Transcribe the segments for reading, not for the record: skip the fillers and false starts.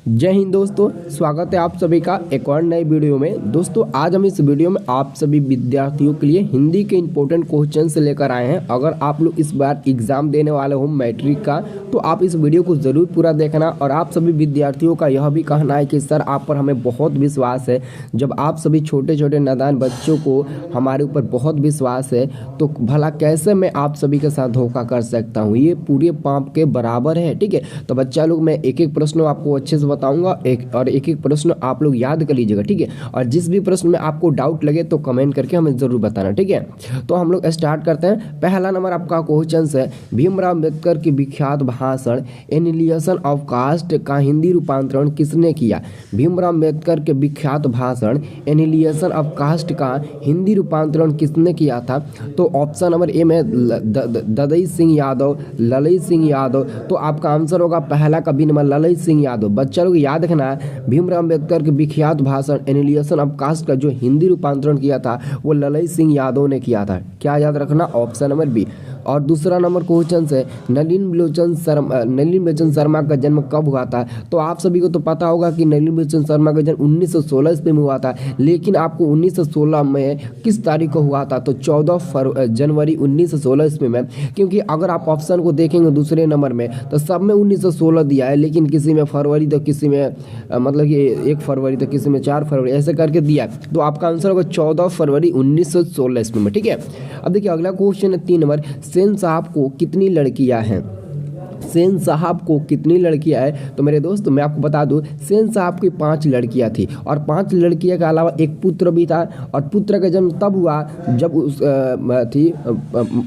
जय हिंद दोस्तों, स्वागत है आप सभी का एक और नए वीडियो में। दोस्तों आज हम इस वीडियो में आप सभी विद्यार्थियों के लिए हिंदी के इंपॉर्टेंट क्वेश्चन से लेकर आए हैं। अगर आप लोग इस बार एग्जाम देने वाले हो मैट्रिक का, तो आप इस वीडियो को ज़रूर पूरा देखना। और आप सभी विद्यार्थियों का यह भी कहना है कि सर आप पर हमें बहुत विश्वास है, जब आप सभी छोटे छोटे नादान बच्चों को हमारे ऊपर बहुत विश्वास है, तो भला कैसे मैं आप सभी के साथ धोखा कर सकता हूँ। ये पूरे पाप के बराबर है। ठीक है, तो बच्चा लोग मैं एक एक प्रश्न आपको अच्छे से बताऊंगा, एक एक प्रश्न आप लोग याद कर लीजिएगा। ठीक है, और जिस भी प्रश्न में आपको डाउट लगे तो कमेंट करके हमें जरूर बताना। ठीक है, तो हम लोग स्टार्ट करते हैं। पहला नंबर आपका क्वेश्चन है, भीमराव अम्बेडकर की विख्यात भाषण एनिलिएशन ऑफ कास्ट का हिंदी रूपांतरण किसने किया। भीमराव अम्बेडकर के विख्यात भाषण एनिलिएशन ऑफ कास्ट का हिंदी रूपांतरण किसने किया था। तो ऑप्शन नंबर ए में ददई सिंह यादव, ललित सिंह यादव। तो आपका आंसर होगा पहला का बी नंबर ललित सिंह यादव। बच्चा लोग याद रखना है, भीमराव अम्बेडकर के विख्यात भाषण एनिलिएशन ऑफ कास्ट का जो हिंदी रूपांतरण किया था वो ललित सिंह यादव ने किया था। क्या याद रखना, ऑप्शन नंबर बी। और दूसरा नंबर क्वेश्चन है, नलिनी बिलोचन शर्मा का जन्म कब हुआ था। तो आप सभी को तो पता होगा कि नलिनी बिलोचन शर्मा का जन्म 1916 ईस्वी में हुआ था, लेकिन आपको 1916 में किस तारीख को हुआ था। तो 14 जनवरी 1916 ईस्वी में। क्योंकि अगर आप ऑप्शन को देखेंगे दूसरे नंबर में तो सब में 1916 दिया है, लेकिन किसी में फरवरी तो किसी में मतलब कि 1 फरवरी तो किसी में 4 फरवरी ऐसे करके दिया है। तो आपका आंसर होगा 14 फरवरी 1916 ईस्वी में। ठीक है, अब देखिए अगला क्वेश्चन है 3 नंबर, सेन साहब को कितनी लड़कियां हैं। सेन साहब को कितनी लड़कियां हैं। तो मेरे दोस्त मैं आपको बता दूं, सेन साहब की 5 लड़कियां थी, और 5 लड़कियों के अलावा एक पुत्र भी था। और पुत्र का जन्म तब हुआ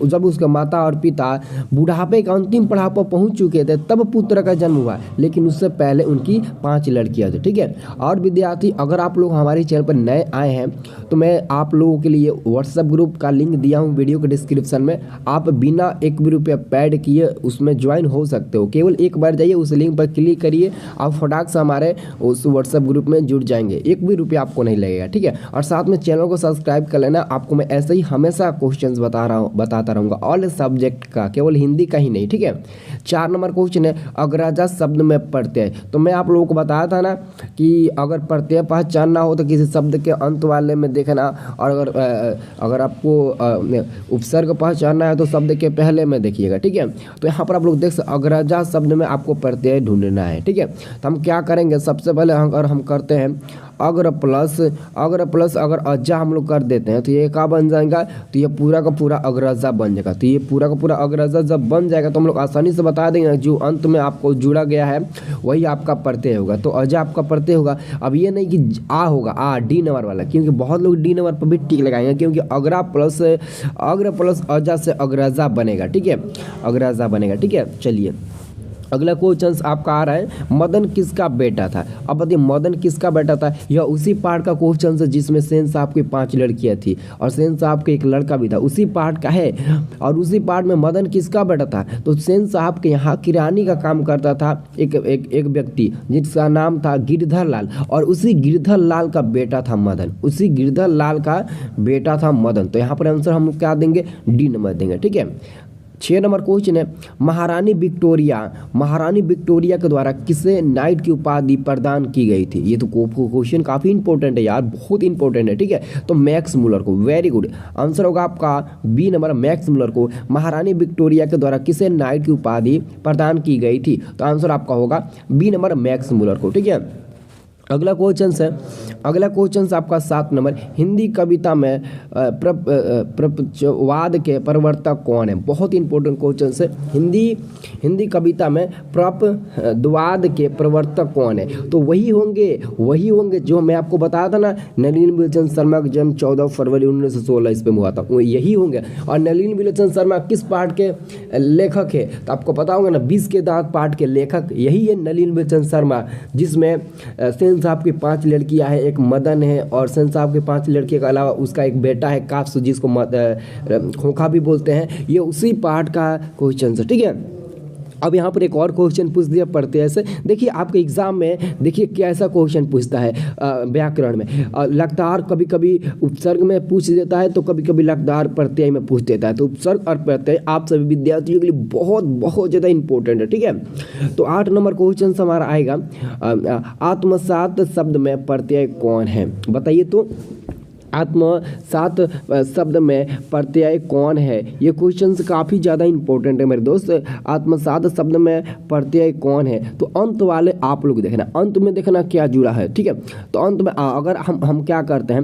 जब उसके माता और पिता बुढ़ापे के अंतिम पड़ाव पर पहुंच चुके थे, तब पुत्र का जन्म हुआ, लेकिन उससे पहले उनकी 5 लड़कियां थी। ठीक है, और विद्यार्थी अगर आप लोग हमारे चैनल पर नए आए हैं तो मैं आप लोगों के लिए व्हाट्सएप ग्रुप का लिंक दिया हूँ वीडियो के डिस्क्रिप्शन में। आप बिना 1 भी रुपया पेड किए उसमें ज्वाइन हो सकते हो। केवल एक बार जाइए, उस लिंक पर क्लिक करिए, आप फटाक से हमारे उस व्हाट्सएप ग्रुप में जुड़ जाएंगे। 1 भी रुपया आपको नहीं लगेगा। ठीक है, और साथ में चैनल को सब्सक्राइब कर लेना। आपको मैं ऐसे ही हमेशा क्वेश्चंस बताता रहूँगा, ऑल सब्जेक्ट का, केवल हिंदी का ही नहीं। ठीक है, 4 नंबर क्वेश्चन है, अग्रजा शब्द में प्रत्यय। तो मैं आप लोगों को बताया था ना कि अगर प्रत्यय पहचानना हो तो किसी शब्द के अंत वाले में देखना, और अगर आपको उपसर्ग पहचानना है तो शब्द के पहले में देखिएगा। ठीक है, तो यहाँ पर आप लोग देख सकते अग्रजा शब्द में आपको प्रत्यय ढूंढना है। ठीक है, तो हम क्या करेंगे, सबसे पहले अगर हम करते हैं अग्र प्लस अगर अज्जा हम लोग कर देते हैं तो ये क्या बन जाएगा, तो ये पूरा का पूरा अग्रजा बन जाएगा। तो ये पूरा का पूरा अग्रजा जब बन जाएगा तो हम लोग आसानी से बता देंगे जो अंत में आपको जुड़ा गया है वही आपका प्रत्यय होगा। तो अज्जा आपका प्रत्यय होगा। अब ये नहीं कि आ होगा, आ डी नंबर वाला, क्योंकि बहुत लोग डी नंबर पर भी टिक लगाएंगे, क्योंकि अग्र प्लस अज्जा से अग्रजा बनेगा। ठीक है, अग्रजा बनेगा। ठीक है, चलिए अगला क्वेश्चन आपका आ रहा है, मदन किसका बेटा था। अब बताइए मदन किसका बेटा था। यह उसी पार्ट का क्वेश्चन है जिसमें सेन साहब की 5 लड़कियां थी और सेन साहब के एक लड़का भी था, उसी पार्ट का है। और उसी पार्ट में मदन किसका बेटा था। तो सेन साहब के यहाँ किरानी का काम करता था एक व्यक्ति जिसका नाम था गिरधर लाल, और उसी गिरधर लाल का बेटा था मदन, उसी गिरधर लाल का बेटा था मदन। तो यहाँ पर आंसर हम क्या देंगे, डी नंबर देंगे। ठीक है, 6 नंबर क्वेश्चन है, महारानी विक्टोरिया के द्वारा किसे नाइट की उपाधि प्रदान की गई थी। ये तो क्वेश्चन काफी इंपॉर्टेंट है यार, बहुत इंपॉर्टेंट है। ठीक है, तो मैक्स मुलर को, वेरी गुड आंसर होगा आपका बी नंबर, मैक्स मुलर को महारानी विक्टोरिया के द्वारा किसे नाइट की उपाधि प्रदान की गई थी। तो आंसर आपका होगा बी नंबर, मैक्स मुलर को। ठीक है, अगला क्वेश्चन है आपका 7 नंबर, हिंदी कविता में प्रपंचवाद के प्रवर्तक कौन है। बहुत इंपॉर्टेंट क्वेश्चन है, हिंदी कविता में प्रपंचवाद के प्रवर्तक कौन है। तो वही होंगे जो मैं आपको बताया था ना, नलिनी बिलोचन शर्मा का जन्म 14 फरवरी 1916 ईस्वी में हुआ था, वो यही होंगे। और नलिनी बिलोचन शर्मा किस पार्ट के लेखक है, तो आपको पता होगा ना, 20 के दांत पार्ट के लेखक यही है नलिनी बिलोचन शर्मा, जिसमें सेन साहब की 5 लड़कियां हैं, एक मदन है, और सेन साहब के 5 लड़कियों के अलावा उसका एक बेटा है काफ्स, जिसको खोखा भी बोलते हैं। ये उसी पार्ट का क्वेश्चन है। ठीक है, अब यहाँ पर एक और क्वेश्चन पूछ दिया प्रत्यय से। देखिए आपके एग्जाम में देखिए कैसा क्वेश्चन पूछता है व्याकरण में। लकार कभी कभी उपसर्ग में पूछ देता है, तो कभी कभी लकार प्रत्यय में पूछ देता है। तो उपसर्ग और प्रत्यय आप सभी विद्यार्थियों के लिए बहुत बहुत ज़्यादा इंपॉर्टेंट है, ठीक है। तो 8 नंबर क्वेश्चन हमारा आएगा, आत्मसात शब्द में प्रत्यय कौन है, बताइए। तो आत्मसात शब्द में प्रत्यय कौन है, ये क्वेश्चन काफ़ी ज़्यादा इंपॉर्टेंट है मेरे दोस्त। आत्मसात शब्द में प्रत्यय कौन है, तो अंत वाले आप लोग देखना, अंत में देखना क्या जुड़ा है, ठीक है। तो अंत में अगर हम क्या करते हैं,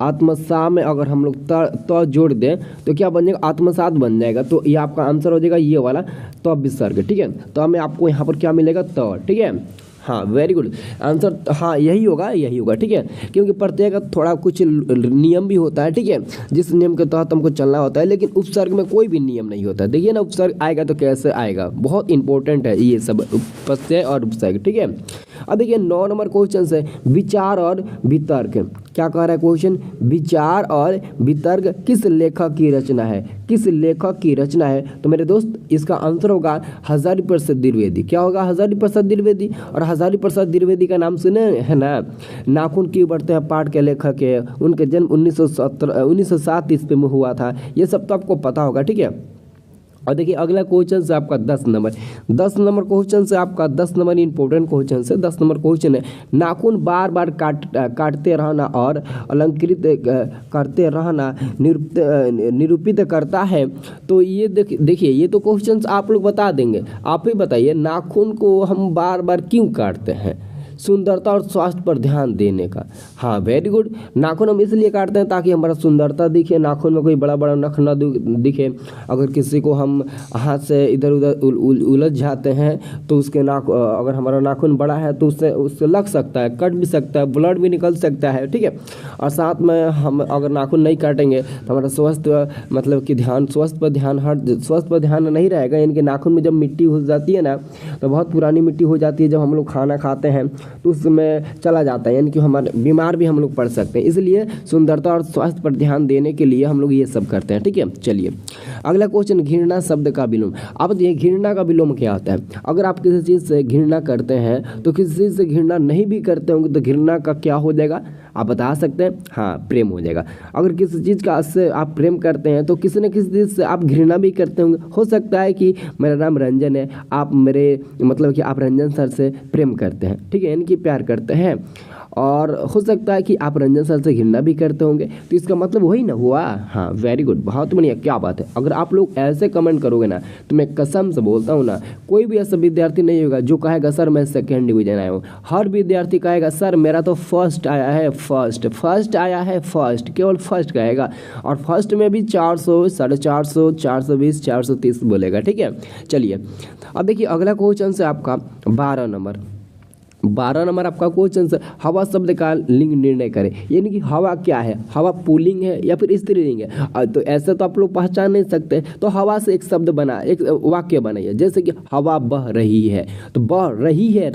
आत्मसा में अगर हम लोग त जोड़ दें तो क्या बन जाएगा, आत्मसात बन जाएगा। तो ये आपका आंसर हो जाएगा ये वाला, तो विसर्ग, ठीक है। तो हमें आपको यहाँ पर क्या मिलेगा, त, ठीक है। हाँ वेरी गुड आंसर, हाँ यही होगा, ठीक है। क्योंकि प्रत्यय का थोड़ा कुछ नियम भी होता है, ठीक है, जिस नियम के तहत हमको चलना होता है, लेकिन उपसर्ग में कोई भी नियम नहीं होता। देखिए ना, उपसर्ग आएगा तो कैसे आएगा, बहुत इंपॉर्टेंट है ये सब प्रत्यय और उपसर्ग, ठीक है। अब देखिए 9 नंबर क्वेश्चन से विचार और वितर्क, क्या कह रहा है क्वेश्चन, विचार और वितर्क किस लेखक की रचना है, किस लेखक की रचना है। तो मेरे दोस्त इसका आंसर होगा हजारी प्रसाद द्विवेदी। क्या होगा, हजारी प्रसाद द्विवेदी। और हजारी प्रसाद द्विवेदी का नाम सुने है ना, नाखून क्यों बढ़ते हैं पाठ के लेखक है। उनके जन्म 1907 ईस्वी में हुआ था। ये सब तो आपको पता होगा, ठीक है। और देखिए अगला क्वेश्चन से आपका 10 नंबर क्वेश्चन से आपका 10 नंबर इंपॉर्टेंट क्वेश्चन से 10 नंबर क्वेश्चन है, नाखून बार बार काटते रहना और अलंकृत करते रहना निरूपित करता है। तो ये देखिए ये तो क्वेश्चन आप लोग बता देंगे, आप ही बताइए, नाखून को हम बार बार क्यों काटते हैं, सुंदरता और स्वास्थ्य पर ध्यान देने का। हाँ वेरी गुड, नाखून हम इसलिए काटते हैं ताकि हमारा सुंदरता दिखे, नाखून में कोई बड़ा बड़ा नख न दिखे। अगर किसी को हम हाथ से इधर उधर उलझ जाते हैं तो उसके अगर हमारा नाखून बड़ा है तो उससे लग सकता है, कट भी सकता है, ब्लड भी निकल सकता है, ठीक है। और साथ में हम अगर नाखून नहीं काटेंगे तो हमारा स्वास्थ्य मतलब कि स्वास्थ्य पर ध्यान नहीं रहेगा। यानी कि नाखून में जब मिट्टी हो जाती है ना, तो बहुत पुरानी मिट्टी हो जाती है, जब हम लोग खाना खाते हैं तो उसमें चला जाता है, यानी कि हमारे बीमार भी हम लोग पड़ सकते हैं। इसलिए सुंदरता और स्वास्थ्य पर ध्यान देने के लिए हम लोग ये सब करते हैं, ठीक है। चलिए अगला क्वेश्चन, घृणा शब्द का विलोम। अब ये घृणा का विलोम क्या होता है, अगर आप किसी चीज़ से घृणा करते हैं तो किसी चीज़ से घृणा नहीं भी करते होंगे तो घृणा का क्या हो जाएगा, आप बता सकते हैं, हाँ प्रेम हो जाएगा। अगर किसी चीज़ का से आप प्रेम करते हैं तो किसी न किसी चीज़ से आप घृणा भी करते होंगे। हो सकता है कि मेरा नाम रंजन है, आप मेरे मतलब कि आप रंजन सर से प्रेम करते हैं, ठीक है, यानी कि प्यार करते हैं। और हो सकता है कि आप रंजन सर से घृणा भी करते होंगे, तो इसका मतलब वही ना हुआ। हाँ वेरी गुड, बहुत बढ़िया, क्या बात है। अगर आप लोग ऐसे कमेंट करोगे ना तो मैं कसम से बोलता हूँ ना, कोई भी ऐसा विद्यार्थी नहीं होगा जो कहेगा सर मैं 2nd डिवीजन आया हूँ। हर विद्यार्थी कहेगा सर मेरा तो फर्स्ट आया है, फर्स्ट आया है, केवल फर्स्ट कहेगा। और फर्स्ट में भी 400, 450, 420, 430 बोलेगा, ठीक है। चलिए अब देखिए अगला क्वेश्चन से आपका 12 नंबर आपका क्वेश्चन से, हवा शब्द का लिंग निर्णय करें। यानी कि हवा क्या है, हवा पुल्लिंग है या फिर स्त्रीलिंग है। तो ऐसे तो आप लोग पहचान नहीं सकते, तो हवा से एक शब्द बना, एक वाक्य बनाइए। जैसे कि हवा बह रही है, तो बह रही है,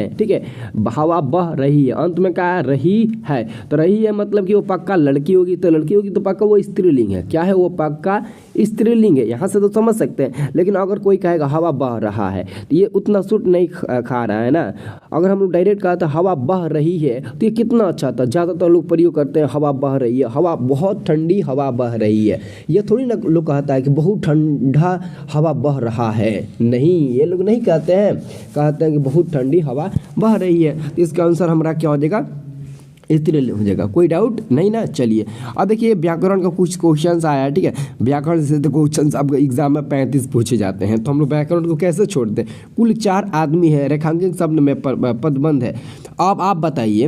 ठीक है। हवा बह रही है, अंत में क्या है, रही है। तो रही है मतलब कि वो पक्का लड़की होगी, तो पक्का वो स्त्रीलिंग है। क्या है वो, पक्का स्त्रीलिंग है। यहाँ से तो समझ सकते हैं। लेकिन अगर कोई कहेगा हवा बह रहा है, तो ये उतना सूट नहीं खा रहा है ना। अगर हम लोग डायरेक्ट कहा था हवा बह रही है तो ये कितना अच्छा था। ज़्यादातर लोग प्रयोग करते हैं हवा बह रही है, हवा बहुत ठंडी हवा बह रही है। ये थोड़ी ना लोग कहता है कि बहुत ठंडा हवा बह रहा है, नहीं, ये लोग नहीं कहते हैं, कहते हैं कि बहुत ठंडी हवा बह रही है। तो इसका आंसर हमारा क्या हो जाएगा, स्त्रीलिंग हो जाएगा, कोई डाउट नहीं ना। चलिए अब देखिए व्याकरण का कुछ क्वेश्चन आया है, ठीक है। व्याकरण से तो क्वेश्चन आपका एग्जाम में 35 पूछे जाते हैं, तो हम लोग व्याकरण को कैसे छोड़ते हैं। कुल 4 आदमी है, रेखांकित शब्द में पदबंध है। अब आप बताइए,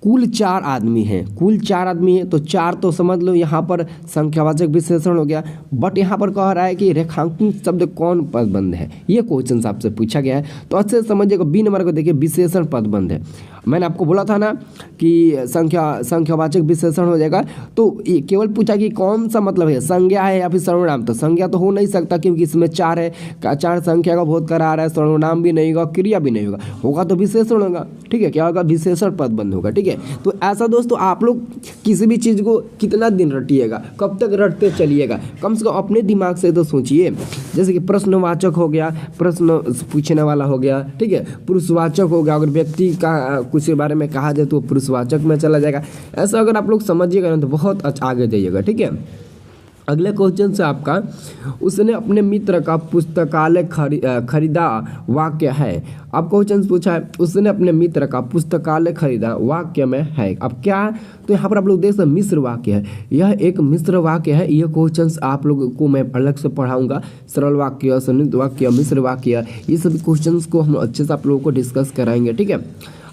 कुल 4 आदमी हैं, तो 4 तो समझ लो यहाँ पर संख्यावाचक विशेषण हो गया। बट यहाँ पर कह रहा है कि रेखांकित शब्द कौन पदबंध है, ये क्वेश्चन आपसे पूछा गया है। तो अच्छे से समझिएगा, बी नंबर को देखिए, विशेषण पदबंध है। मैंने आपको बोला था ना कि संख्यावाचक विशेषण हो जाएगा। तो केवल पूछा कि कौन सा मतलब है, संज्ञा है या फिर सर्वनाम। तो संज्ञा तो हो नहीं सकता क्योंकि इसमें 4 है, 4 संख्या का बोध करा रहा है, सर्वनाम भी नहीं होगा, क्रिया भी नहीं होगा तो विशेषण होगा, ठीक है। क्या होगा, विशेषण पदबंध होगा, ठीक है। है। तो ऐसा दोस्तों आप लोग किसी भी चीज़ को कितना दिन रटिएगा, कब तक रटते चलिएगा, कम से कम अपने दिमाग से तो सोचिए। जैसे कि प्रश्नवाचक हो गया, प्रश्न पूछने वाला हो गया, ठीक है, पुरुषवाचक हो गया, अगर व्यक्ति का कुछ के बारे में कहा जाए तो पुरुषवाचक में चला जाएगा। ऐसा अगर आप लोग समझिएगा ना तो बहुत आगे जाइएगा, ठीक है। अगले क्वेश्चन से आपका, उसने अपने मित्र का पुस्तकालय खरीदा वाक्य है। अब क्वेश्चन पूछा है उसने अपने मित्र का पुस्तकालय खरीदा वाक्य में है। अब क्या, तो यहाँ पर आप लोग देख सकते मिश्र वाक्य है, यह एक मिश्र वाक्य है। यह क्वेश्चंस आप लोगों को मैं अलग से पढ़ाऊंगा, सरल वाक्य, संयुक्त वाक्य, मिश्र वाक्य, ये सभी क्वेश्चंस को हम अच्छे से आप लोगों को डिस्कस कराएंगे, ठीक है।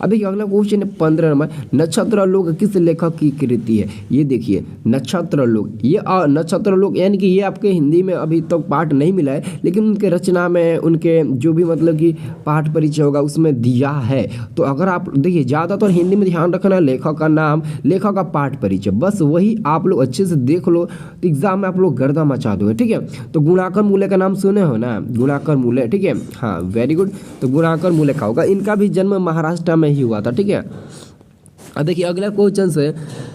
अभी अगला क्वेश्चन है 15 नंबर, नक्षत्र लोक किस लेखक की कृति है। ये देखिए नक्षत्र लोक, ये नक्षत्र लोक यानी कि ये आपके हिंदी में अभी तक पाठ नहीं मिला है, लेकिन उनके रचना में उनके जो भी मतलब कि पाठ परिचय होगा उसमें दिया है। तो अगर आप देखिए ज़्यादातर हिंदी में ध्यान रखना, लेखक का नाम, लेखक का पाठ परिचय, बस वही आप लोग अच्छे से देख लो तो एग्जाम में आप लोग गर्दा मचा दोगे, ठीक है। तो गुणाकर मूल्य का नाम सुने हो ना, गुणाकर मूल्य, ठीक है, हाँ वेरी गुड। तो गुणाकर मूल्य का होगा, इनका भी जन्म महाराष्ट्र में ही हुआ था, ठीक है। अब देखिए अगला क्वेश्चन से,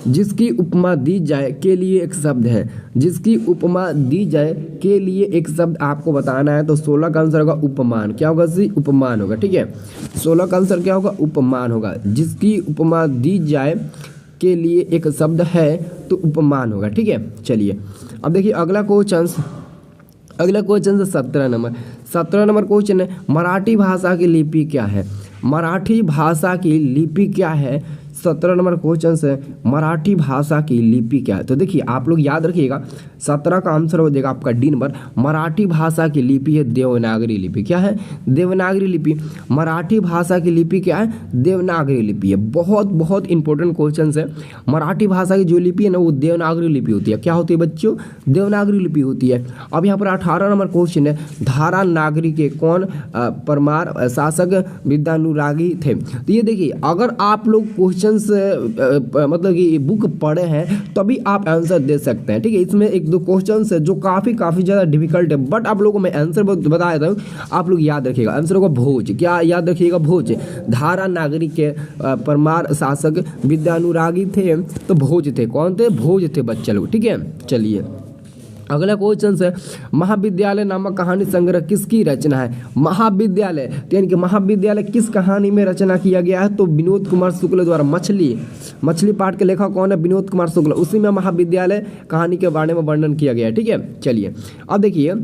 जिसकी उपमा दी जाए के लिए एक शब्द है, जिसकी उपमा दी जाए के लिए एक शब्द आपको बताना है। तो 16 का आंसर होगा उपमान। क्या होगा जी, उपमान होगा, ठीक है। 16 का आंसर क्या होगा, उपमान होगा। जिसकी उपमा दी जाए के लिए एक शब्द है तो उपमान होगा, ठीक है। चलिए अब देखिए अगला क्वेश्चन से 17 नंबर क्वेश्चन है, मराठी भाषा की लिपि क्या है। मराठी भाषा की लिपि क्या है। 17 नंबर क्वेश्चन से मराठी भाषा की लिपि क्या है। तो देखिए आप लोग याद रखिएगा 17 का आंसर हो जाएगा आपका डी नंबर। मराठी भाषा की लिपि है देवनागरी लिपि। क्या है, देवनागरी लिपि। मराठी भाषा की लिपि क्या है, देवनागरी लिपि है। बहुत बहुत इंपॉर्टेंट क्वेश्चन है। मराठी भाषा की जो लिपि है ना वो देवनागरी लिपि होती है। क्या होती है बच्चों, देवनागरी लिपि होती है। अब यहाँ पर 18 नंबर क्वेश्चन है, धारा नागरी के कौन परमार शासक विद्यानुरागी थे। तो ये देखिए अगर आप लोग क्वेश्चन मतलब कि बुक पढ़े हैं तभी आप आंसर दे सकते हैं, ठीक है। इसमें एक दो क्वेश्चन है जो काफ़ी ज़्यादा डिफिकल्ट है, बट आप लोगों को मैं आंसर बता देता हूँ, आप लोग याद रखिएगा। आंसर होगा भोज। क्या याद रखिएगा, भोज। धारा नागरिक के परमार शासक विद्यानुरागी थे तो भोज थे। कौन थे, भोज थे बच्चे लोग, ठीक है। चलिए अगला क्वेश्चन है, महाविद्यालय नामक कहानी संग्रह किसकी रचना है। महाविद्यालय यानी कि महाविद्यालय किस कहानी में रचना किया गया है। तो विनोद कुमार शुक्ल द्वारा। मछली पाठ के लेखक कौन है, विनोद कुमार शुक्ल। उसी में महाविद्यालय कहानी के बारे में वर्णन किया गया है, ठीक है। चलिए अब देखिए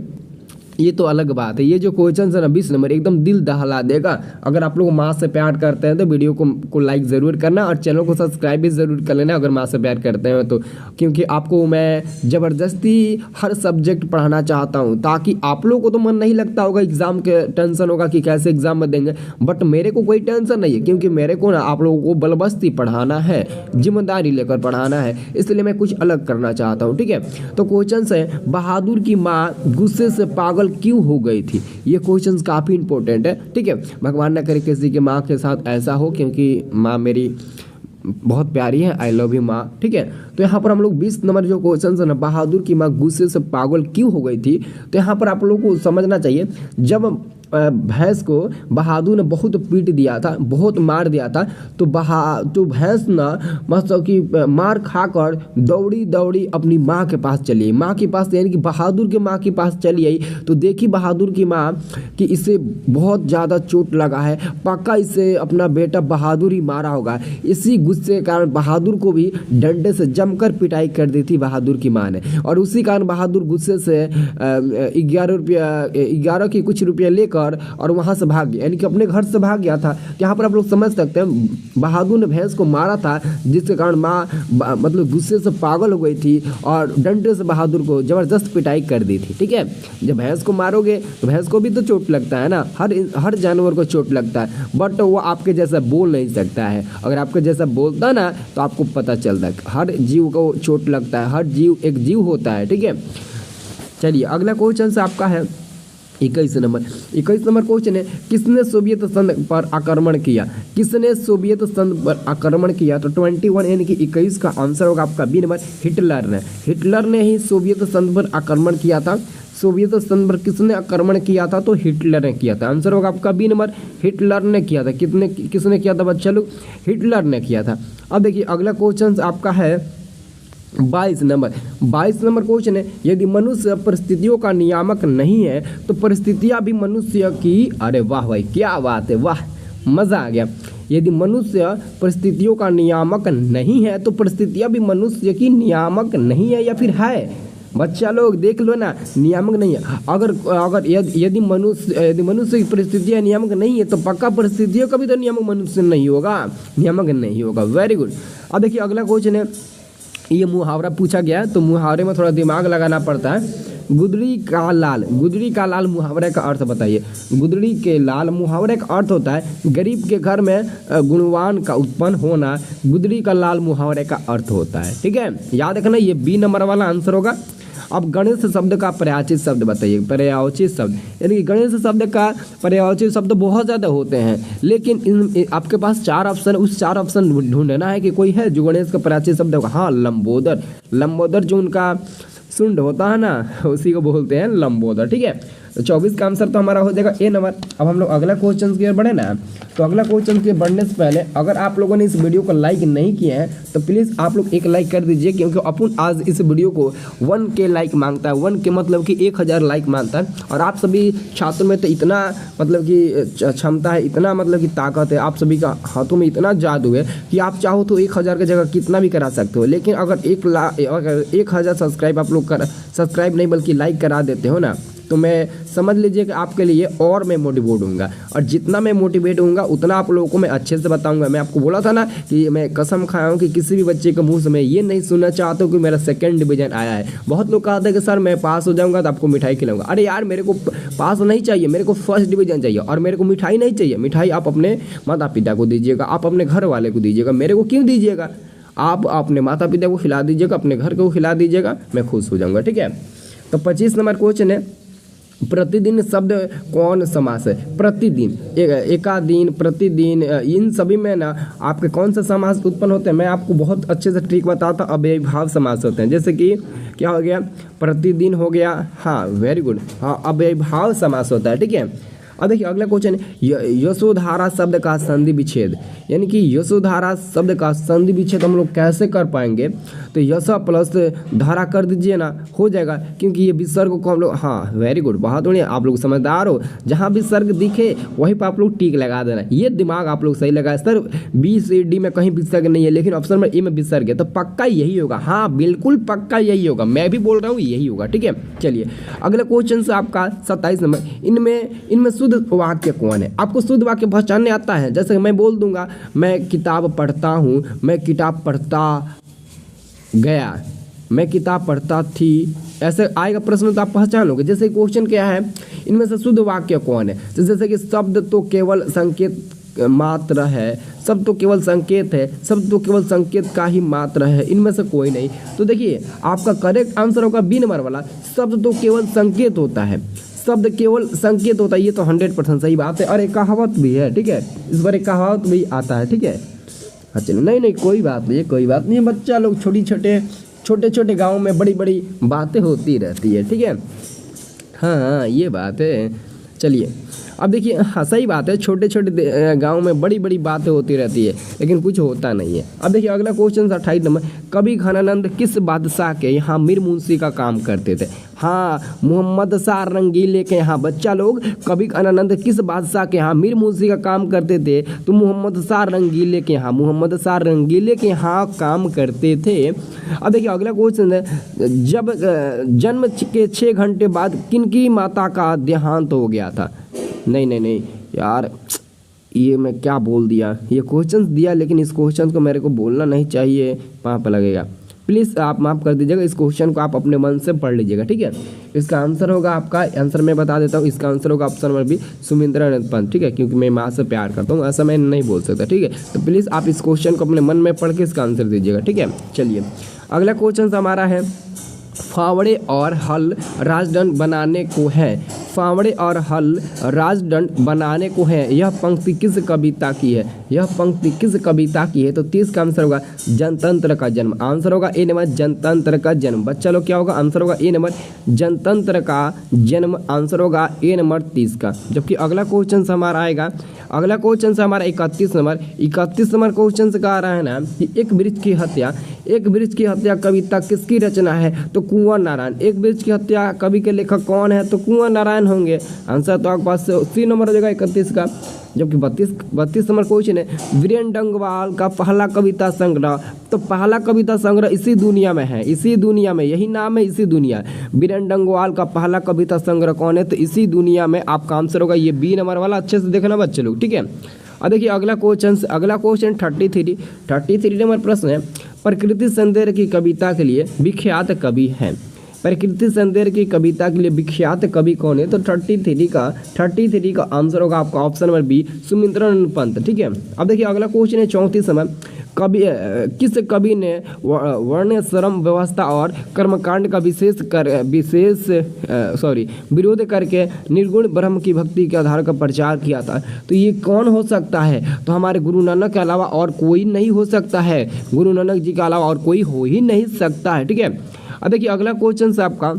ये तो अलग बात है, ये जो क्वेश्चन है ना 20 नंबर एकदम दिल दहला देगा। अगर आप लोग माँ से प्यार करते हैं तो वीडियो को लाइक ज़रूर करना और चैनल को सब्सक्राइब भी ज़रूर कर लेना अगर माँ से प्यार करते हैं तो, क्योंकि आपको मैं ज़बरदस्ती हर सब्जेक्ट पढ़ाना चाहता हूँ ताकि आप लोगों को तो मन नहीं लगता होगा, एग्ज़ाम के टेंशन होगा कि कैसे एग्ज़ाम में देंगे, बट मेरे को कोई टेंशन नहीं है क्योंकि मेरे को ना आप लोगों को बलबस्ती पढ़ाना है, जिम्मेदारी लेकर पढ़ाना है, इसलिए मैं कुछ अलग करना चाहता हूँ, ठीक है। तो क्वेश्चन है, बहादुर की माँ गुस्से से पागल क्यों हो गई थी। ये क्वेश्चन काफी इंपॉर्टेंट है, ठीक है। भगवान न करे किसी की माँ के साथ ऐसा हो, क्योंकि माँ मेरी बहुत प्यारी है, आई लव यू माँ, ठीक है। तो यहाँ पर हम लोग 20 नंबर जो क्वेश्चन है ना, बहादुर की माँ गुस्से से पागल क्यों हो गई थी, तो यहाँ पर आप लोगों को समझना चाहिए, जब भैंस को बहादुर ने बहुत पीट दिया था, बहुत मार दिया था, तो भैंस ना मतलब कि मार खाकर दौड़ी दौड़ी अपनी माँ के पास चली आई, माँ के पास यानी कि बहादुर के माँ के पास चली आई। तो देखी बहादुर की माँ कि इसे बहुत ज़्यादा चोट लगा है, पक्का इसे अपना बेटा बहादुर ही मारा होगा। इसी गुस्से के कारण बहादुर को भी डंडे से जमकर पिटाई कर दी थी बहादुर की माँ ने, और उसी कारण बहादुर गुस्से से 11 की कुछ रुपया लेकर और वहां से भाग गया, यानी कि अपने घर से भाग गया था। यहाँ पर आप लोग समझ सकते हैं बहादुर ने भैंस को मारा था, जिसके कारण माँ मतलब गुस्से से पागल हो गई थी और डंडे से बहादुर को जबरदस्त पिटाई कर दी थी, ठीक है। जब भैंस को मारोगे तो भैंस को भी तो चोट लगता है ना, हर जानवर को चोट लगता है, बट वो आपके जैसा बोल नहीं सकता है। अगर आपके जैसा बोलता ना तो आपको पता चलता है, हर जीव को चोट लगता है, हर जीव एक जीव होता है, ठीक है। चलिए अगला क्वेश्चन से आपका है 21 नंबर क्वेश्चन है, किसने सोवियत संघ पर आक्रमण किया। किसने सोवियत संघ पर आक्रमण किया। तो 21 यानी कि 21 का आंसर होगा आपका बी नंबर, हिटलर ने ही सोवियत संघ पर आक्रमण किया था। सोवियत संघ पर किसने आक्रमण किया था? तो हिटलर ने किया था। आंसर होगा आपका बी नंबर, हिटलर ने किया था। किसने किया था बच्चा लोग? हिटलर ने किया था। अब देखिए अगला क्वेश्चन आपका है 22 नंबर। 22 नंबर क्वेश्चन है, यदि मनुष्य परिस्थितियों का नियामक नहीं है तो परिस्थितियां भी मनुष्य की, अरे वाह भाई क्या बात है, वाह मजा आ गया। यदि मनुष्य परिस्थितियों का नियामक नहीं है तो परिस्थितियां भी मनुष्य की नियामक नहीं है या फिर है? बच्चा लोग देख लो ना, नियामक नहीं है। अगर यदि मनुष्य की परिस्थितियां नियामक नहीं है तो पक्का परिस्थितियों का भी तो नियामक मनुष्य नहीं होगा, नियामक नहीं होगा। Very good. अब देखिए अगला क्वेश्चन है, ये मुहावरा पूछा गया है तो मुहावरे में थोड़ा दिमाग लगाना पड़ता है। गुदड़ी का लाल मुहावरे का अर्थ बताइए। गुदड़ी के लाल मुहावरे का अर्थ होता है गरीब के घर में गुणवान का उत्पन्न होना। गुदड़ी का लाल मुहावरे का अर्थ होता है। ठीक है, याद रखना, ये बी नंबर वाला आंसर होगा। अब गणेश शब्द का पर्यायवाची शब्द बताइए। पर्यायवाची शब्द यानी कि गणेश शब्द का पर्यायवाची शब्द बहुत ज़्यादा होते हैं, लेकिन आपके पास 4 ऑप्शन, उस 4 ऑप्शन ढूंढना है कि कोई है जो गणेश का पर्यायवाची शब्द होगा। हाँ, लंबोदर जो उनका सुंड होता है ना, उसी को बोलते हैं लंबोदर। ठीक है, तो 24 का आंसर तो हमारा हो जाएगा ए नंबर। अब हम लोग अगला क्वेश्चन की ओर बढ़े ना, तो अगला क्वेश्चन की बढ़ने से पहले अगर आप लोगों ने इस वीडियो को लाइक नहीं किया है तो प्लीज़ आप लोग एक लाइक कर दीजिए, क्योंकि अपन आज इस वीडियो को 1K लाइक मांगता है। 1K मतलब कि 1000 लाइक मांगता है। और आप सभी छात्रों में तो इतना मतलब कि क्षमता है, इतना मतलब कि ताकत है, आप सभी का हाथों में इतना जादू है कि आप चाहो तो 1000 की जगह कितना भी करा सकते हो। लेकिन अगर 1000 सब्सक्राइब आप लोग सब्सक्राइब नहीं बल्कि लाइक करा देते हो ना, तो मैं समझ लीजिए कि आपके लिए और मैं मोटिवेट होऊंगा। और जितना मैं मोटिवेट होऊंगा उतना आप लोगों को मैं अच्छे से बताऊंगा। मैं आपको बोला था ना कि मैं कसम खाया हूँ कि किसी भी बच्चे के मुंह से मैं ये नहीं सुनना चाहता हूँ कि मेरा 2nd डिवीजन आया है। बहुत लोग कहते हैं कि सर मैं पास हो जाऊँगा तो आपको मिठाई खिलाऊंगा। अरे यार, मेरे को पास नहीं चाहिए, मेरे को 1st डिवीजन चाहिए। और मेरे को मिठाई नहीं चाहिए। मिठाई आप अपने माता पिता को दीजिएगा, आप अपने घर वाले को दीजिएगा, मेरे को क्यों दीजिएगा? आप अपने माता पिता को खिला दीजिएगा, अपने घर को खिला दीजिएगा, मैं खुश हो जाऊँगा। ठीक है, तो 25 नंबर क्वेश्चन है, प्रतिदिन शब्द कौन समास है? प्रतिदिन, एकादिन, प्रतिदिन, इन सभी में ना आपके कौन सा समास उत्पन्न होते हैं? मैं आपको बहुत अच्छे से ट्रिक बताता हूँ। अव्ययीभाव समास होते हैं। जैसे कि क्या हो गया, प्रतिदिन हो गया, हाँ वेरी गुड, हाँ अव्ययीभाव समास होता है। ठीक है, अब देखिए अगला क्वेश्चन है, यशोधारा शब्द का संधि विच्छेद, यानी कि यशोधारा शब्द का संधि विच्छेद हम लोग कैसे कर पाएंगे? तो यश प्लस धारा कर दीजिए ना, हो जाएगा, क्योंकि ये विसर्ग को हम लोग, हाँ वेरी गुड, बहुत बढ़िया, आप लोग समझदार हो। जहाँ विसर्ग दिखे वहीं पर आप लोग टिक लगा देना। ये दिमाग आप लोग सही लगाए। सर बी से डी में कहीं विसर्ग नहीं है, लेकिन ऑप्शन नंबर ए में विसर्ग है, तो पक्का यही होगा। हाँ बिल्कुल पक्का यही होगा, मैं भी बोल रहा हूँ यही होगा। ठीक है, चलिए अगला क्वेश्चन से आपका 27 नंबर, इनमें शुद्ध वाक्य कौन है? आपको शुद्ध वाक्य पहचानने आता है? जैसे मैं बोल दूंगा मैं किताब पढ़ता हूँ, मैं किताब पढ़ता गया, मैं किताब पढ़ता थी, ऐसे आएगा प्रश्न तो आप पहचान लोगे। जैसे क्वेश्चन क्या है, इनमें से शुद्ध वाक्य कौन है? तो जैसे कि शब्द तो केवल संकेत मात्र है, शब्द तो केवल संकेत है, शब्द तो केवल संकेत का ही मात्र है, इनमें से कोई नहीं। तो देखिए आपका करेक्ट आंसर होगा बी नंबर वाला, शब्द तो केवल संकेत होता है, शब्द केवल संकेत होता है। ये तो 100% सही बात है। और एक कहावत भी है, ठीक है, इस बार एक कहावत भी आता है। ठीक है, अच्छा नहीं कोई बात नहीं है, कोई बात नहीं है। बच्चा लोग छोटे छोटे गाँव में बड़ी बड़ी बातें होती रहती है। ठीक है, हाँ ये बात है। चलिए अब देखिए, हाँ सही बात है, छोटे छोटे गाँव में बड़ी बड़ी बातें होती रहती है, लेकिन कुछ होता नहीं है। अब देखिए अगला क्वेश्चन 28 नंबर, कवि घनानंद किस बादशाह के यहाँ मीर मुंशी का काम करते थे? हाँ मोहम्मद शाह रंगीले के यहाँ। बच्चा लोग, कवि घनानंद किस बादशाह के यहाँ मीर मुंशी का काम करते थे? तो मोहम्मद शाह रंगीले के यहाँ, मोहम्मद शाह रंगीले के यहाँ काम करते थे। अब देखिए अगला क्वेश्चन है, जब जन्म के 6 घंटे बाद किनकी माता का देहांत हो गया था? नहीं यार, ये मैं क्या बोल दिया, ये क्वेश्चन दिया लेकिन इस क्वेश्चन को मेरे को बोलना नहीं चाहिए, पाप लगेगा। प्लीज़ आप माफ़ कर दीजिएगा, इस क्वेश्चन को आप अपने मन से पढ़ लीजिएगा। ठीक है, इसका आंसर होगा, आपका आंसर मैं बता देता हूँ, इसका आंसर होगा ऑप्शन नंबर बी, सुमिंद्रानंद पंत। ठीक है, क्योंकि मैं माँ से प्यार करता हूँ, ऐसा मैं नहीं बोल सकता। ठीक है, तो प्लीज़ आप इस क्वेश्चन को अपने मन में पढ़ के इसका आंसर दीजिएगा। ठीक है, चलिए अगला क्वेश्चन हमारा है, फावड़े और हल राजदंड बनाने को है। फावड़े और हल राजदंड बनाने को है, यह पंक्ति किस कविता की है? यह पंक्ति किस कविता की है? तो 30 का आंसर होगा जनतंत्र का जन्म। आंसर होगा ए नंबर जनतंत्र का जन्म। बच्चा लोग क्या होगा? आंसर होगा ए नंबर जनतंत्र का जन्म। आंसर होगा ए नंबर 30 का। जबकि अगला क्वेश्चन हमारा आएगा, अगला क्वेश्चन से हमारा 31 नंबर क्वेश्चन से कह रहा है ना कि एक वृक्ष की हत्या कविता किसकी रचना है? तो कुंवर नारायण। एक वृक्ष की हत्या कवि के लेखक कौन है? तो कुंवर नारायण होंगे। आंसर तो आपके पास सी नंबर हो जाएगा 31 का। जबकि 32 नंबर क्वेश्चन है वीरेन डंगवाल का पहला कविता संग्रह। तो पहला कविता संग्रह इसी दुनिया में है, इसी दुनिया में, यही नाम है इसी दुनिया। वीरेन डंगवाल का पहला कविता संग्रह कौन है? तो इसी दुनिया में। आपका आंसर होगा ये बी नंबर वाला। अच्छे से देखना बच्चे लोग, ठीक है। अब देखिए अगला क्वेश्चन 33 नंबर प्रश्न है प्रकृति संदेह की कविता के लिए विख्यात कवि है। प्रकृति संदेह की कविता के लिए विख्यात कवि कौन है? तो 33 का आंसर होगा आपका option number B Sumitranand Pant, ठीक है। अब देखिए अगला क्वेश्चन है 34 नंबर किस कवि ने वर्ण श्रम व्यवस्था और कर्मकांड का विरोध करके निर्गुण ब्रह्म की भक्ति के आधार का प्रचार किया था? तो ये कौन हो सकता है? तो हमारे गुरु नानक के अलावा और कोई नहीं हो सकता है। गुरु नानक जी के अलावा और कोई हो ही नहीं सकता है, ठीक है। अब देखिए अगला क्वेश्चन से आपका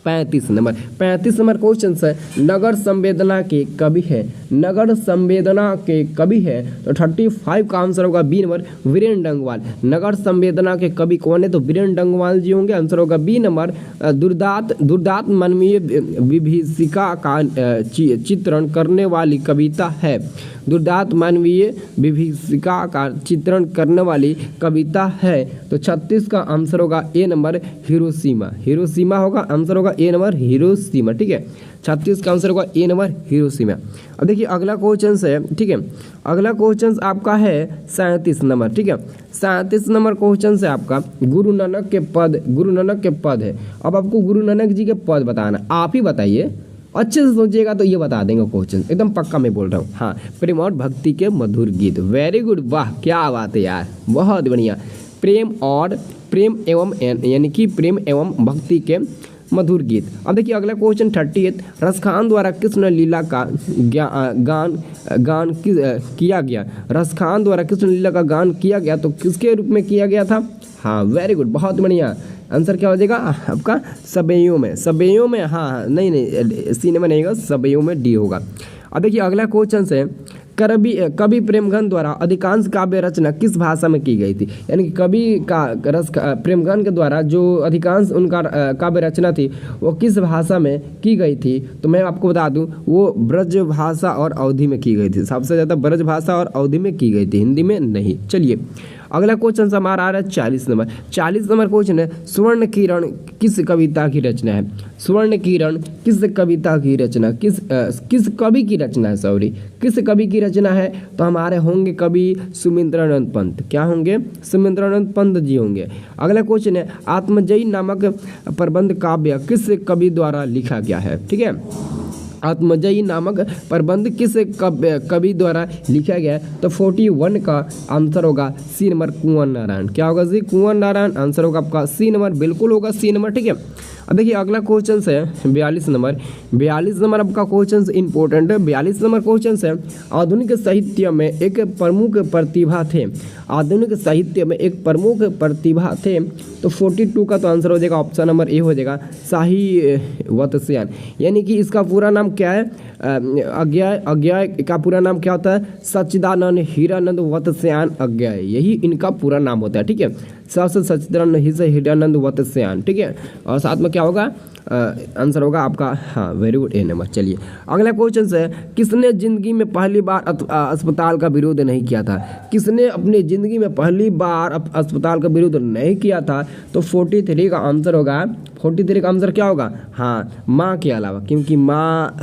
35 नंबर क्वेश्चन से नगर संवेदना के कवि है। नगर संवेदना के कवि है तो 35 का आंसर होगा बी नंबर वीरेन डंगवाल। नगर संवेदना के कवि कौन है? तो वीरेन डंगवाल जी होंगे। आंसर होगा बी नंबर दुर्दांत मानवीय विभीषिका का चित्रण करने वाली कविता है। दुर्दांत मानवीय विभीषिका का चित्रण करने वाली कविता है। तो 36 का आंसर होगा ए नंबर हिरोशिमा होगा। आंसर होगा ए नंबर हिरोशिमा, ठीक है। 36 का आंसर होगा ए नंबर हिरोशिमा। अब देखिए अगला क्वेश्चन है, ठीक है। अगला क्वेश्चन आपका है 37 नंबर, ठीक है। 37 नंबर क्वेश्चन से आपका गुरु नानक के पद है। अब आपको गुरु नानक जी के पद बताना, आप ही बताइए, अच्छे से सोचिएगा तो ये बता देंगे क्वेश्चन, एकदम पक्का मैं बोल रहा हूँ। हाँ, प्रेम और भक्ति के मधुर गीत। वेरी गुड, वाह क्या बात है यार, बहुत बढ़िया। प्रेम एवं भक्ति के मधुर गीत। अब देखिए अगला क्वेश्चन 38 रसखान द्वारा कृष्ण लीला का गान किया गया। रसखान द्वारा कृष्ण लीला का गान किया गया तो किसके रूप में किया गया था? हाँ वेरी गुड, बहुत बढ़िया। आंसर क्या हो जाएगा आपका? सबेयों में। हाँ नहीं सी में नहीं होगा, सबेयों में डी होगा। अब देखिए अगला क्वेश्चन से कवि प्रेमगन द्वारा अधिकांश काव्य रचना किस भाषा में की गई थी? यानी कि कवि का प्रेमगन के द्वारा जो अधिकांश उनका काव्य रचना थी वो किस भाषा में की गई थी? तो मैं आपको बता दूं वो ब्रज भाषा और अवधी में की गई थी। सबसे ज़्यादा ब्रज भाषा और अवधी में की गई थी, हिंदी में नहीं। चलिए अगला क्वेश्चन हमारा आ रहा है 40 नंबर क्वेश्चन है स्वर्ण किरण किस कविता की रचना है? स्वर्ण किरण किस कविता की रचना किस कवि की रचना है? किस कवि की रचना है? तो हमारे होंगे कवि सुमित्रानंद पंत। क्या होंगे? सुमित्रानंद पंत जी होंगे। अगला क्वेश्चन है आत्मजयी नामक प्रबंध काव्य किस कवि द्वारा लिखा गया है? ठीक है, आत्मजयी नामक प्रबंध किस कवि द्वारा लिखा गया है? तो 41 का आंसर होगा सी नंबर कुंवर नारायण। क्या होगा जी? कुंवर नारायण। आंसर होगा आपका सी नंबर, बिल्कुल होगा सी नंबर, ठीक है। अब देखिए अगला क्वेश्चन है 42 नंबर आपका क्वेश्चन इंपॉर्टेंट है। 42 नंबर क्वेश्चन है आधुनिक साहित्य में एक प्रमुख प्रतिभा थे। आधुनिक साहित्य में एक प्रमुख प्रतिभा थे। तो 42 का तो आंसर हो जाएगा ऑप्शन नंबर ए हो जाएगा शाही वत्स्यायन। यानी कि इसका पूरा नाम क्या है? अज्ञाय का पूरा नाम क्या होता है? सच्चिदानंद हीरानंद वत्स्यायन अज्ञाय, यही इनका पूरा नाम होता है, ठीक है। सच्चिदानंद हीरानंद वत्स्यायन, ठीक है। और साथ में क्या होगा? आंसर होगा आपका हाँ वेरी गुड ए नंबर। चलिए अगला क्वेश्चन है किसने जिंदगी में पहली बार अस्पताल का विरोध नहीं किया था? किसने अपनी जिंदगी में पहली बार अस्पताल का विरोध नहीं किया था? तो 43 का आंसर होगा। 43 का आंसर क्या होगा? हाँ माँ के अलावा, क्योंकि माँ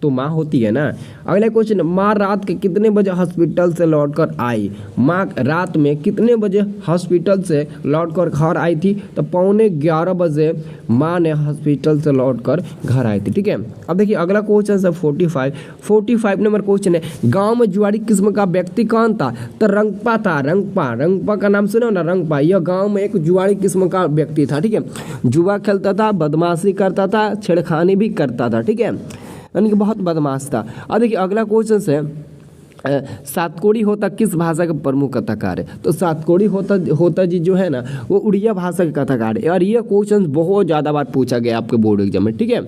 तो माँ होती है ना। अगला क्वेश्चन, माँ रात के कितने बजे हॉस्पिटल से लौटकर आई। माँ रात में कितने बजे हॉस्पिटल से लौटकर घर आई थी, तो 11:15 बजे माँ ने हॉस्पिटल से लौटकर घर आई थी। ठीक है, अब देखिए अगला क्वेश्चन है 45 नंबर क्वेश्चन है, गांव में जुआरी किस्म का व्यक्ति कौन था। तो रंगपा था, रंगपा का नाम सुनो ना, रंगपा। यह गांव में एक जुआरी किस्म का व्यक्ति था। ठीक है, जुआ खेलता था, बदमाशी करता था, छेड़खानी भी करता था। ठीक है, यानी कि बहुत बदमाश था। अब देखिए अगला क्वेश्चन है, सातकोड़ी होता किस भाषा का प्रमुख कथाकार है। तो सातकोड़ी होता जी जो है ना, वो उड़िया भाषा का कथाकार है। और ये क्वेश्चन बहुत ज़्यादा बार पूछा गया आपके बोर्ड एग्जाम में। ठीक है,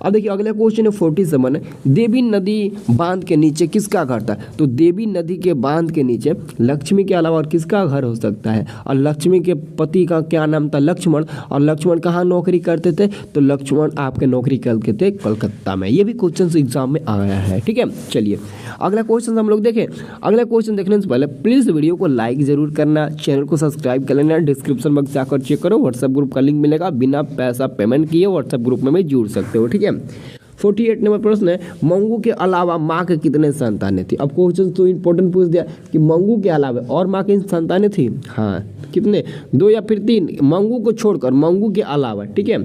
अब देखिए अगला क्वेश्चन है 47, देवी नदी बांध के नीचे किसका घर था। तो देवी नदी के बांध के नीचे लक्ष्मी के अलावा और किसका घर हो सकता है। और लक्ष्मी के पति का क्या नाम था, लक्ष्मण। और लक्ष्मण कहाँ नौकरी करते थे, तो लक्ष्मण आपके नौकरी करते थे कलकत्ता में। ये भी क्वेश्चन एग्जाम में आया है। ठीक है, चलिए अगला क्वेश्चन हम लोग देखें। अगला क्वेश्चन देखने से पहले प्लीज़ वीडियो को लाइक जरूर करना, चैनल को सब्सक्राइब कर लेना, डिस्क्रिप्शन बॉक्स जाकर चेक करो, व्हाट्सएप ग्रुप का लिंक मिलेगा, बिना पैसा पेमेंट किए व्हाट्सएप ग्रुप में भी जुड़ सकते हो। ठीक है, 48 नंबर प्रश्न है, मंगू के अलावा माँ के कितने संतानें थी। अब क्वेश्चन तो इंपॉर्टेंट पूछ दिया कि मंगू के अलावा और माँ की संतानें थी। हाँ, कितने, 2 या फिर 3, मंगू को छोड़कर, मंगू के अलावा। ठीक है,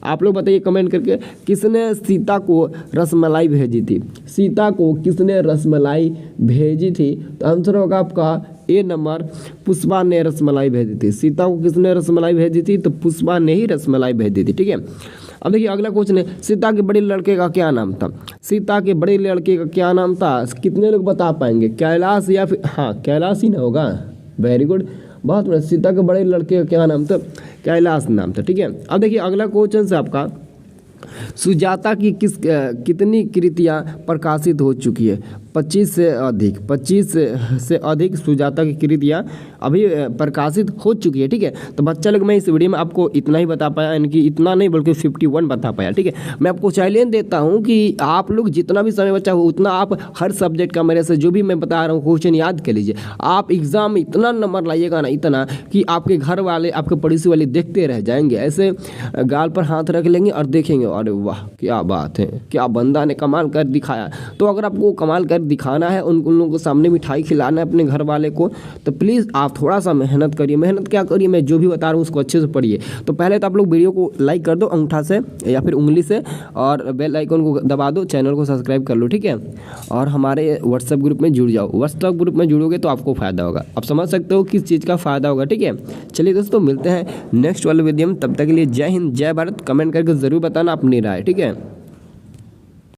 आप लोग बताइए कमेंट करके, किसने सीता को रसमलाई भेजी थी। सीता को किसने रसमलाई भेजी थी, तो आंसर होगा आपका ए नंबर, पुष्पा ने रसमलाई भेजी थी। सीता को किसने रसमलाई भेजी थी, तो पुष्पा ने ही रसमलाई भेजी थी। ठीक है, अब देखिए अगला क्वेश्चन है, सीता के बड़े लड़के का क्या नाम था। सीता के बड़े लड़के का क्या नाम था, कितने लोग बता पाएंगे। कैलाश या फिर, हाँ कैलाश ही ना होगा, वेरी गुड, बहुत बढ़िया। सीता के बड़े लड़के का क्या नाम था, कैलाश नाम था। ठीक है, अब देखिए अगला क्वेश्चन है आपका, सुजाता की कितनी कृतियाँ प्रकाशित हो चुकी है। 25 से अधिक सुजाता की कृतियाँ अभी प्रकाशित हो चुकी है। ठीक है, तो बच्चा लोग मैं इस वीडियो में आपको इतना ही बता पाया, यानी कि इतना नहीं बल्कि 51 बता पाया। ठीक है, मैं आपको चैलेंज देता हूँ कि आप लोग जितना भी समय बचा हो उतना आप हर सब्जेक्ट का मेरे से जो भी मैं बता रहा हूँ क्वेश्चन याद कर लीजिए। आप एग्जाम में इतना नंबर लाइएगा ना, इतना कि आपके घर वाले, आपके पड़ोसी वाले देखते रह जाएंगे, ऐसे गाल पर हाथ रख लेंगे और देखेंगे, अरे वाह क्या बात है, क्या बंदा ने कमाल कर दिखाया। तो अगर आपको कमाल कर दिखाना है, उन लोगों को सामने मिठाई खिलाना है अपने घर वाले को, तो प्लीज़ आप थोड़ा सा मेहनत करिए। मेहनत क्या करिए, मैं जो भी बता रहा हूँ उसको अच्छे से पढ़िए। तो पहले तो आप लोग वीडियो को लाइक कर दो अंगूठा से या फिर उंगली से, और बेल आइकन को दबा दो, चैनल को सब्सक्राइब कर लो। ठीक है, और हमारे व्हाट्सएप ग्रुप में जुड़ जाओ। व्हाट्सएप ग्रुप में जुड़ोगे तो आपको फ़ायदा होगा, आप समझ सकते हो किस चीज़ का फ़ायदा होगा। ठीक है, चलिए दोस्तों मिलते हैं नेक्स्ट वाले वीडियो में, तब तक के लिए जय हिंद जय भारत। कमेंट करके ज़रूर बताना अपनी राय। ठीक है।